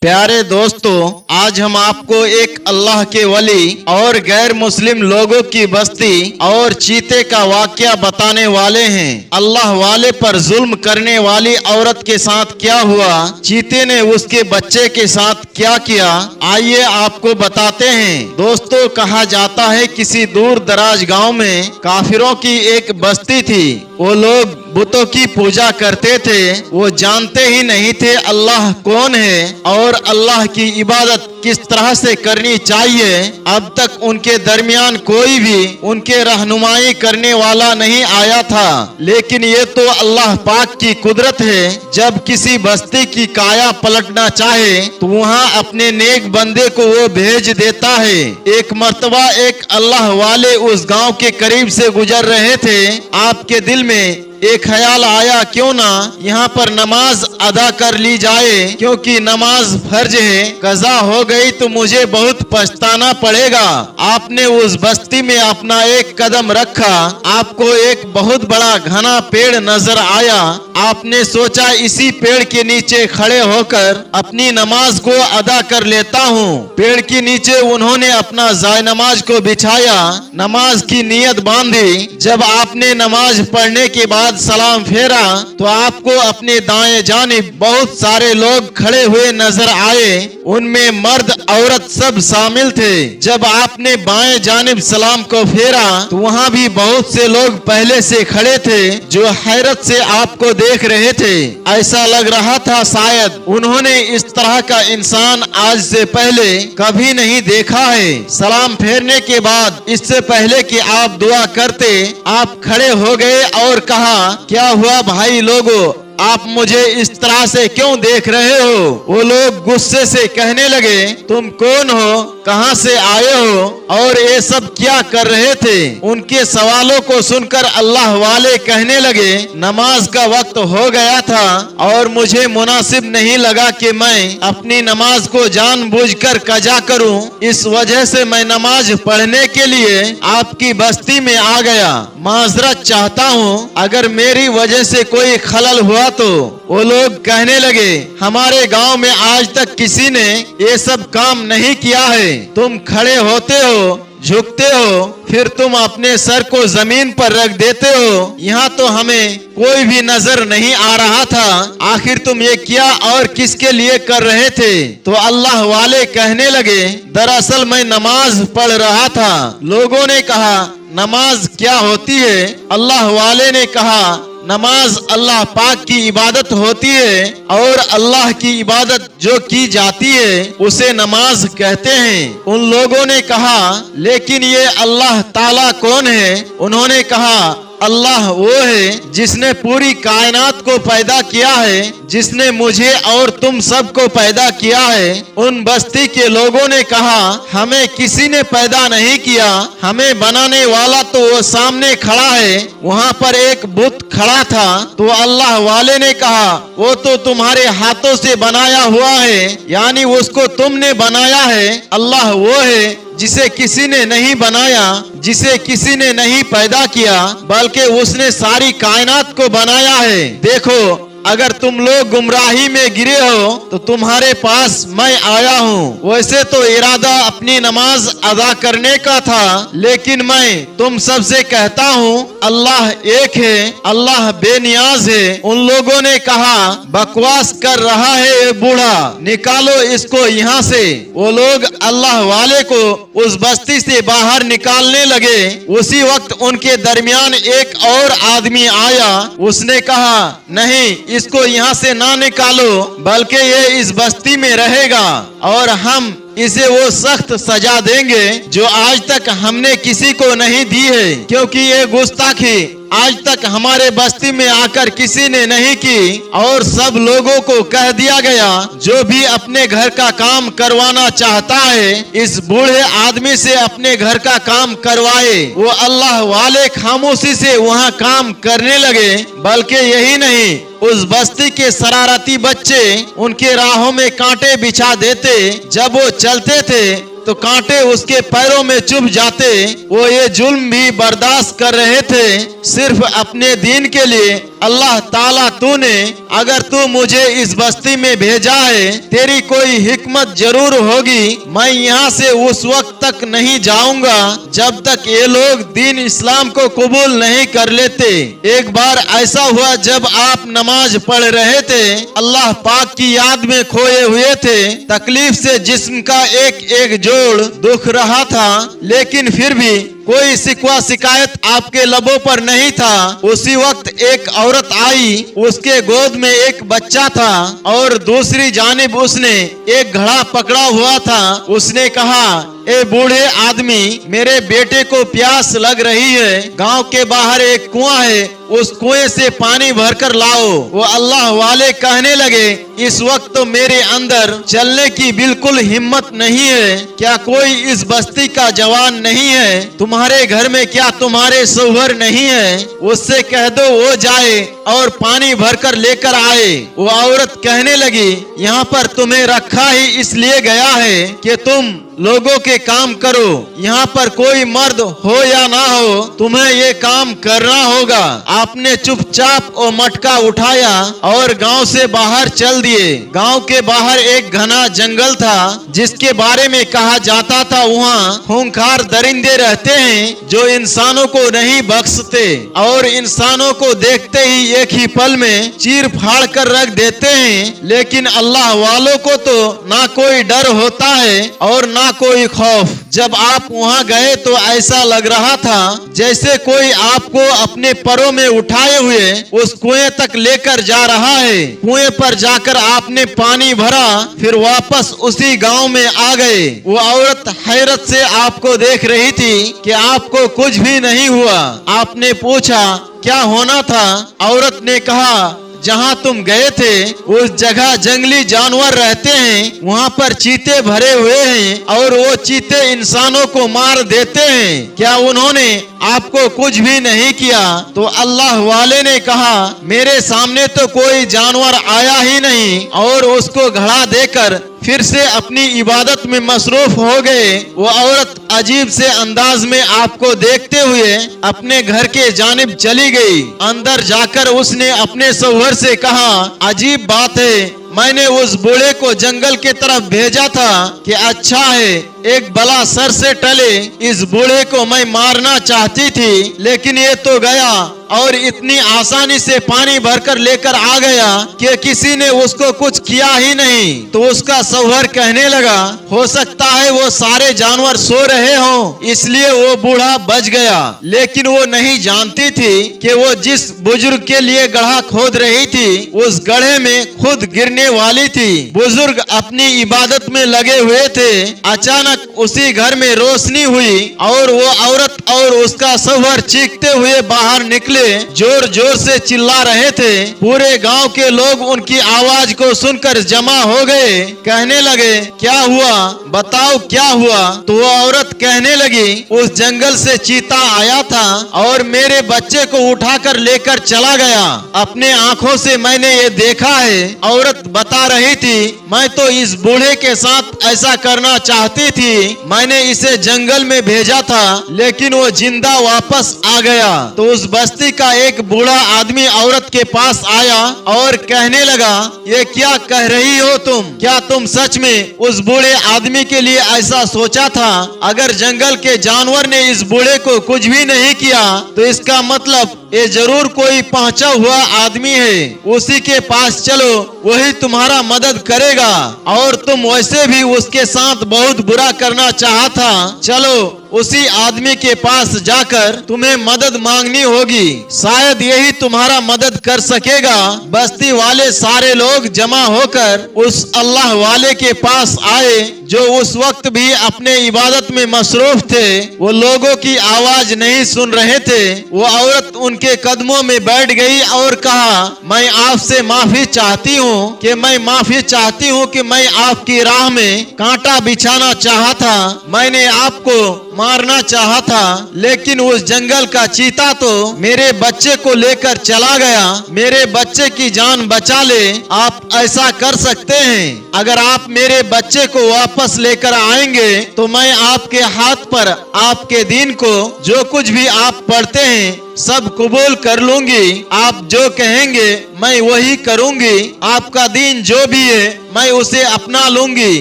प्यारे दोस्तों, आज हम आपको एक अल्लाह के वली और गैर मुस्लिम लोगों की बस्ती और चीते का वाकया बताने वाले हैं। अल्लाह वाले पर जुल्म करने वाली औरत के साथ क्या हुआ, चीते ने उसके बच्चे के साथ क्या किया, आइए आपको बताते हैं। दोस्तों, कहा जाता है किसी दूर दराज गाँव में काफिरों की एक बस्ती थी। वो लोग बुतों की पूजा करते थे। वो जानते ही नहीं थे अल्लाह कौन है और अल्लाह की इबादत किस तरह से करनी चाहिए। अब तक उनके दरमियान कोई भी उनके रहनुमाई करने वाला नहीं आया था। लेकिन ये तो अल्लाह पाक की कुदरत है, जब किसी बस्ती की काया पलटना चाहे तो वहाँ अपने नेक बंदे को वो भेज देता है। एक मर्तबा एक अल्लाह वाले उस गांव के करीब से गुजर रहे थे। आपके दिल में एक ख्याल आया, क्यों ना यहाँ पर नमाज अदा कर ली जाए, क्योंकि नमाज फर्ज है। कज़ा हो गई तो मुझे बहुत पछताना पड़ेगा। आपने उस बस्ती में अपना एक कदम रखा, आपको एक बहुत बड़ा घना पेड़ नजर आया। आपने सोचा इसी पेड़ के नीचे खड़े होकर अपनी नमाज को अदा कर लेता हूँ। पेड़ के नीचे उन्होंने अपना जाय नमाज को बिछाया, नमाज की नियत बांधी। जब आपने नमाज पढ़ने के बाद सलाम फेरा तो आपको अपने दाएं जानिब बहुत सारे लोग खड़े हुए नजर आए। उनमें मर्द औरत सब शामिल थे। जब आपने बाएं जानिब सलाम को फेरा तो वहाँ भी बहुत से लोग पहले से खड़े थे जो हैरत से आपको देख रहे थे। ऐसा लग रहा था शायद उन्होंने इस तरह का इंसान आज से पहले कभी नहीं देखा है। सलाम फेरने के बाद इससे पहले कि आप दुआ करते, आप खड़े हो गए और कहा, क्या हुआ भाई लोगों, आप मुझे इस तरह से क्यों देख रहे हो? वो लोग गुस्से से कहने लगे, तुम कौन हो, कहां से आए हो और ये सब क्या कर रहे थे? उनके सवालों को सुनकर अल्लाह वाले कहने लगे, नमाज का वक्त हो गया था और मुझे मुनासिब नहीं लगा कि मैं अपनी नमाज को जानबूझकर कज़ा करूं। इस वजह से मैं नमाज पढ़ने के लिए आपकी बस्ती में आ गया। माजरत चाहता हूं, अगर मेरी वजह से कोई खलल हुआ तो। वो लोग कहने लगे, हमारे गांव में आज तक किसी ने ये सब काम नहीं किया है। तुम खड़े होते हो, झुकते हो, फिर तुम अपने सर को जमीन पर रख देते हो। यहाँ तो हमें कोई भी नजर नहीं आ रहा था। आखिर तुम ये क्या और किसके लिए कर रहे थे? तो अल्लाह वाले कहने लगे, दरअसल मैं नमाज पढ़ रहा था। लोगों ने कहा, नमाज क्या होती है? अल्लाह वाले ने कहा, नमाज अल्लाह पाक की इबादत होती है और अल्लाह की इबादत जो की जाती है उसे नमाज कहते हैं। उन लोगों ने कहा, लेकिन ये अल्लाह ताला कौन है? उन्होंने कहा, अल्लाह वो है जिसने पूरी कायनात को पैदा किया है, जिसने मुझे और तुम सबको पैदा किया है। उन बस्ती के लोगों ने कहा, हमें किसी ने पैदा नहीं किया, हमें बनाने वाला तो वो सामने खड़ा है। वहाँ पर एक बुत खड़ा था तो अल्लाह वाले ने कहा, वो तो तुम्हारे हाथों से बनाया हुआ है, यानी उसको तुमने बनाया है। अल्लाह वो है जिसे किसी ने नहीं बनाया, जिसे किसी ने नहीं पैदा किया, बल्कि उसने सारी कायनात को बनाया है। देखो, अगर तुम लोग गुमराही में गिरे हो तो तुम्हारे पास मैं आया हूँ। वैसे तो इरादा अपनी नमाज अदा करने का था, लेकिन मैं तुम सबसे कहता हूँ अल्लाह एक है, अल्लाह बेनियाज है। उन लोगों ने कहा, बकवास कर रहा है ये बूढ़ा, निकालो इसको यहाँ से। वो लोग अल्लाह वाले को उस बस्ती से बाहर निकालने लगे। उसी वक्त उनके दरमियान एक और आदमी आया। उसने कहा, नहीं, इसको यहाँ से ना निकालो, बल्कि ये इस बस्ती में रहेगा और हम इसे वो सख्त सजा देंगे जो आज तक हमने किसी को नहीं दी है, क्योंकि ये गुस्ताखी आज तक हमारे बस्ती में आकर किसी ने नहीं की। और सब लोगों को कह दिया गया, जो भी अपने घर का काम करवाना चाहता है इस बूढ़े आदमी से अपने घर का काम करवाए। वो अल्लाह वाले खामोशी से वहाँ काम करने लगे। बल्कि यही नहीं, उस बस्ती के शरारती बच्चे उनके राहों में कांटे बिछा देते। जब वो चलते थे तो कांटे उसके पैरों में चुभ जाते। वो ये जुल्म भी बर्दाश्त कर रहे थे सिर्फ अपने दीन के लिए, अल्लाह ताला तूने अगर तू मुझे इस बस्ती में भेजा है, तेरी कोई हिकमत जरूर होगी। मैं यहाँ से उस वक्त तक नहीं जाऊंगा जब तक ये लोग दीन इस्लाम को कबूल नहीं कर लेते। एक बार ऐसा हुआ जब आप नमाज पढ़ रहे थे, अल्लाह पाक की याद में खोए हुए थे, तकलीफ से जिस्म का एक एक जोड़ दुख रहा था, लेकिन फिर भी कोई शिकवा शिकायत आपके लबों पर नहीं था। उसी वक्त एक औरत आई, उसके गोद में एक बच्चा था और दूसरी जानिब उसने एक घड़ा पकड़ा हुआ था। उसने कहा, ए बूढ़े आदमी, मेरे बेटे को प्यास लग रही है, गांव के बाहर एक कुआं है, उस कुएं से पानी भरकर लाओ। वो अल्लाह वाले कहने लगे, इस वक्त तो मेरे अंदर चलने की बिल्कुल हिम्मत नहीं है। क्या कोई इस बस्ती का जवान नहीं है? तुम्हारे घर में क्या तुम्हारे शौहर नहीं है? उससे कह दो वो जाए और पानी भरकर लेकर आए। वो औरत कहने लगी, यहाँ पर तुम्हें रखा ही इसलिए गया है कि तुम लोगों के काम करो। यहाँ पर कोई मर्द हो या ना हो, तुम्हें ये काम करना होगा। आपने चुपचाप वो मटका उठाया और गांव से बाहर चल दिए। गांव के बाहर एक घना जंगल था, जिसके बारे में कहा जाता था वहाँ खूंखार दरिंदे रहते हैं जो इंसानों को नहीं बख्शते और इंसानों को देखते ही एक ही पल में चीर फाड़ कर रख देते हैं। लेकिन अल्लाह वालों को तो ना कोई डर होता है और ना कोई खौफ। जब आप वहाँ गए तो ऐसा लग रहा था जैसे कोई आपको अपने परों में उठाए हुए उस कुएं तक लेकर जा रहा है। कुएं पर जाकर आपने पानी भरा, फिर वापस उसी गांव में आ गए। वो औरत हैरत से आपको देख रही थी कि आपको कुछ भी नहीं हुआ। आपने पूछा, क्या होना था? औरत ने कहा, जहाँ तुम गए थे उस जगह जंगली जानवर रहते हैं, वहाँ पर चीते भरे हुए हैं और वो चीते इंसानों को मार देते हैं। क्या उन्होंने आपको कुछ भी नहीं किया? तो अल्लाह वाले ने कहा, मेरे सामने तो कोई जानवर आया ही नहीं, और उसको घड़ा देकर फिर से अपनी इबादत में मसरूफ हो गए। वो औरत अजीब से अंदाज में आपको देखते हुए अपने घर के जानिब चली गई। अंदर जाकर उसने अपने शौहर से कहा, अजीब बात है, मैंने उस बूढ़े को जंगल के तरफ भेजा था कि अच्छा है एक बला सर से टले। इस बूढ़े को मैं मारना चाहती थी, लेकिन ये तो गया और इतनी आसानी से पानी भरकर लेकर आ गया कि किसी ने उसको कुछ किया ही नहीं। तो उसका शौहर कहने लगा, हो सकता है वो सारे जानवर सो रहे हों, इसलिए वो बूढ़ा बच गया। लेकिन वो नहीं जानती थी कि वो जिस बुजुर्ग के लिए गड्ढा खोद रही थी, उस गड्ढे में खुद गिरने वाली थी। बुजुर्ग अपनी इबादत में लगे हुए थे। अचानक उसी घर में रोशनी हुई और वो औरत और उसका शौहर चीखते हुए बाहर निकले, जोर जोर से चिल्ला रहे थे। पूरे गांव के लोग उनकी आवाज को सुनकर जमा हो गए। कहने लगे, क्या हुआ, बताओ क्या हुआ? तो वो औरत कहने लगी, उस जंगल से चीता आया था और मेरे बच्चे को उठाकर लेकर चला गया। अपने आंखों से मैंने ये देखा है। औरत बता रही थी, मैं तो इस बूढ़े के साथ ऐसा करना चाहती थी। मैंने इसे जंगल में भेजा था, लेकिन वो जिंदा वापस आ गया। तो उस बस्ती का एक बूढ़ा आदमी औरत के पास आया और कहने लगा, ये क्या कह रही हो तुम? क्या तुम सच में उस बूढ़े आदमी के लिए ऐसा सोचा था? अगर जंगल के जानवर ने इस बूढ़े को कुछ भी नहीं किया, तो इसका मतलब ये जरूर कोई पहुंचा हुआ आदमी है। उसी के पास चलो, वही तुम्हारा मदद करेगा। और तुम वैसे भी उसके साथ बहुत बुरा करना चाहा था। चलो उसी आदमी के पास जाकर तुम्हें मदद मांगनी होगी, शायद यही तुम्हारा मदद कर सकेगा। बस्ती वाले सारे लोग जमा होकर उस अल्लाह वाले के पास आए, जो उस वक्त भी अपने इबादत में मसरूफ थे। वो लोगों की आवाज नहीं सुन रहे थे। वो औरत उनके कदमों में बैठ गई और कहा, मैं आपसे माफी चाहती हूँ कि मैं आपकी राह में कांटा बिछाना चाहा था। मैंने आपको मारना चाहा था, लेकिन उस जंगल का चीता तो मेरे बच्चे को लेकर चला गया। मेरे बच्चे की जान बचा ले। आप ऐसा कर सकते हैं, अगर आप मेरे बच्चे को वापस लेकर आएंगे तो मैं आपके हाथ पर आपके दीन को, जो कुछ भी आप पढ़ते हैं, सब कबूल कर लूंगी। आप जो कहेंगे मैं वही करूंगी। आपका दीन जो भी है मैं उसे अपना लूंगी।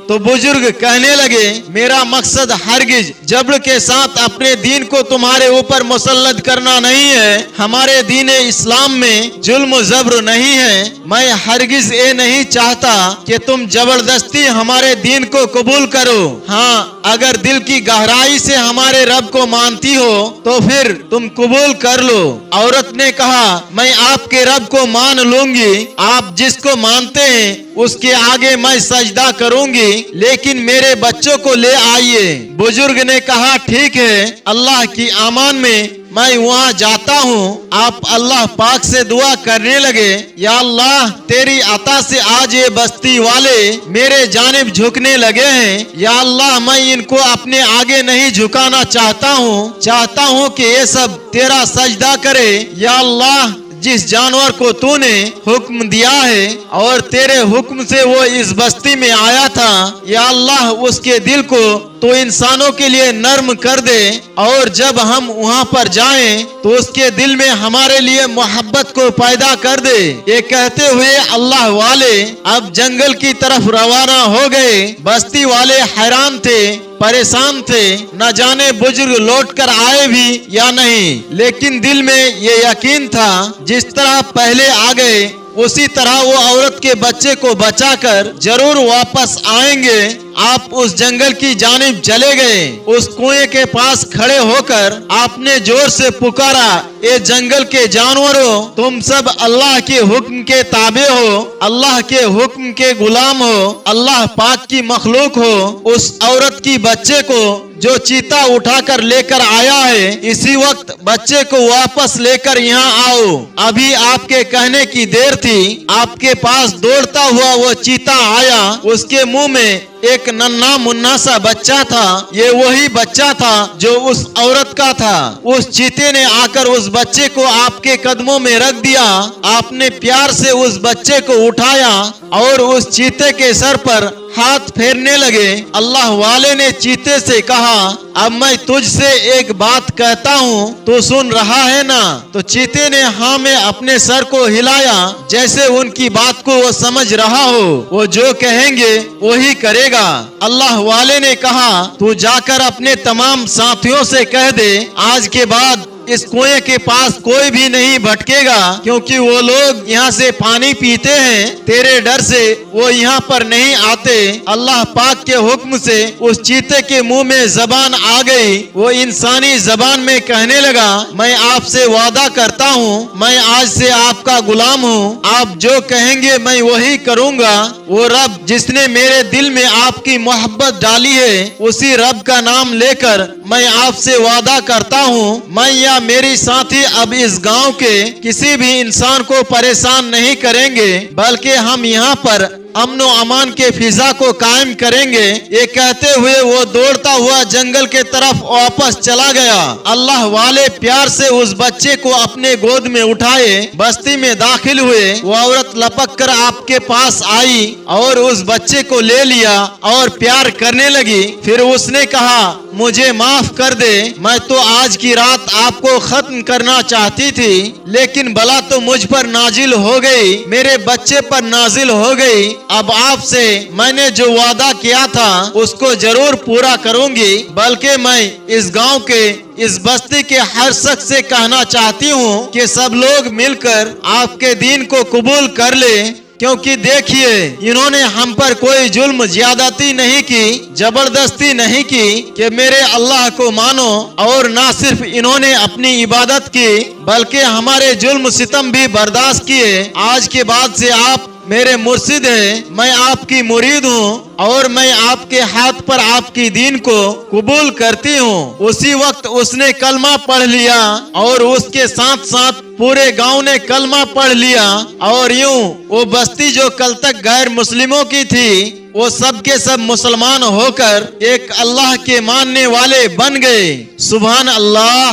तो बुजुर्ग कहने लगे, मेरा मकसद हरगिज जबर के साथ अपने दीन को तुम्हारे ऊपर मुसल्लत करना नहीं है। हमारे दीन इस्लाम में जुल्म जबर नहीं है। मैं हरगिज ये नहीं चाहता कि तुम जबरदस्ती हमारे दीन को कबूल करो। हाँ, अगर दिल की गहराई से हमारे रब को मानती हो तो फिर तुम कबूल कर लो। औरत ने कहा, मैं आपके रब को मान लूंगी। आप जिसको मानते हैं उसके आगे मैं सजदा करूंगी, लेकिन मेरे बच्चों को ले आइए। बुजुर्ग ने कहा, ठीक है, अल्लाह की आमान में मैं वहाँ जाता हूँ। आप अल्लाह पाक से दुआ करने लगे, या अल्लाह तेरी अता से आज ये बस्ती वाले मेरे जानिब झुकने लगे हैं। या अल्लाह मैं इनको अपने आगे नहीं झुकाना चाहता हूँ कि ये सब तेरा सजदा करे। या अल्लाह जिस जानवर को तूने हुक्म दिया है और तेरे हुक्म से वो इस बस्ती में आया था, या अल्लाह उसके दिल को तो इंसानों के लिए नर्म कर दे, और जब हम वहाँ पर जाएं तो उसके दिल में हमारे लिए मोहब्बत को पैदा कर दे। ये कहते हुए अल्लाह वाले अब जंगल की तरफ रवाना हो गए। बस्ती वाले हैरान थे, परेशान थे, न जाने बुजुर्ग लौट कर आए भी या नहीं, लेकिन दिल में ये यकीन था जिस तरह पहले आ गए उसी तरह वो औरत के बच्चे को बचाकर जरूर वापस आएंगे। आप उस जंगल की जानिब चले गए। उस कुएं के पास खड़े होकर आपने जोर से पुकारा, ए जंगल के जानवरों, तुम सब अल्लाह के हुक्म के ताबे हो, अल्लाह के हुक्म के गुलाम हो, अल्लाह पाक की मखलूक हो। उस औरत की बच्चे को जो चीता उठाकर लेकर आया है, इसी वक्त बच्चे को वापस लेकर यहाँ आओ। अभी आपके कहने की देर थी। आपके पास दौड़ता हुआ वो चीता आया। उसके मुंह में एक नन्हा मुन्ना सा बच्चा था। ये वही बच्चा था जो उस औरत का था। उस चीते ने आकर उस बच्चे को आपके कदमों में रख दिया। आपने प्यार से उस बच्चे को उठाया और उस चीते के सर पर हाथ फेरने लगे। अल्लाह वाले ने चीते से कहा, अब मैं तुझसे एक बात कहता हूँ, तो सुन रहा है ना? तो चीते ने हाँ में अपने सर को हिलाया, जैसे उनकी बात को वो समझ रहा हो। वो जो कहेंगे वही करेगा। अल्लाह वाले ने कहा, तू जाकर अपने तमाम साथियों से कह दे, आज के बाद इस कुएं के पास कोई भी नहीं भटकेगा, क्योंकि वो लोग यहाँ से पानी पीते हैं। तेरे डर से वो यहाँ पर नहीं आते। अल्लाह पाक के हुक्म से उस चीते के मुंह में जबान आ गई। वो इंसानी जबान में कहने लगा, मैं आपसे वादा करता हूँ, मैं आज से आपका गुलाम हूँ। आप जो कहेंगे मैं वही करूँगा। वो रब जिसने मेरे दिल में आपकी मोहब्बत डाली है, उसी रब का नाम लेकर मैं आपसे वादा करता हूँ, मैं या मेरी साथी अब इस गांव के किसी भी इंसान को परेशान नहीं करेंगे, बल्कि हम यहाँ पर अमन अमान के फिजा को कायम करेंगे। ये कहते हुए वो दौड़ता हुआ जंगल के तरफ वापस चला गया। अल्लाह वाले प्यार से उस बच्चे को अपने गोद में उठाए बस्ती में दाखिल हुए। वो औरत लपक कर आपके पास आई और उस बच्चे को ले लिया और प्यार करने लगी। फिर उसने कहा, मुझे माफ कर दे, मैं तो आज की रात आपको खत्म करना चाहती थी, लेकिन बला तो मुझ पर नाजिल हो गई, मेरे बच्चे पर नाजिल हो गई। अब आपसे मैंने जो वादा किया था उसको जरूर पूरा करूंगी, बल्कि मैं इस गांव के इस बस्ती के हर शख्स से कहना चाहती हूँ कि सब लोग मिलकर आपके दीन को कबूल कर ले, क्योंकि देखिए इन्होंने हम पर कोई जुल्म ज्यादती नहीं की, जबरदस्ती नहीं की कि मेरे अल्लाह को मानो, और ना सिर्फ इन्होंने अपनी इबादत की बल्कि हमारे जुल्म सितम भी बर्दाश्त किए। आज के बाद से आप मेरे मुर्शिद हैं, मैं आपकी मुरीद हूँ और मैं आपके हाथ पर आपकी दीन को कबूल करती हूँ। उसी वक्त उसने कलमा पढ़ लिया और उसके साथ साथ पूरे गांव ने कलमा पढ़ लिया, और यूं वो बस्ती जो कल तक गैर मुस्लिमों की थी वो सब के सब मुसलमान होकर एक अल्लाह के मानने वाले बन गए। सुभान अल्लाह।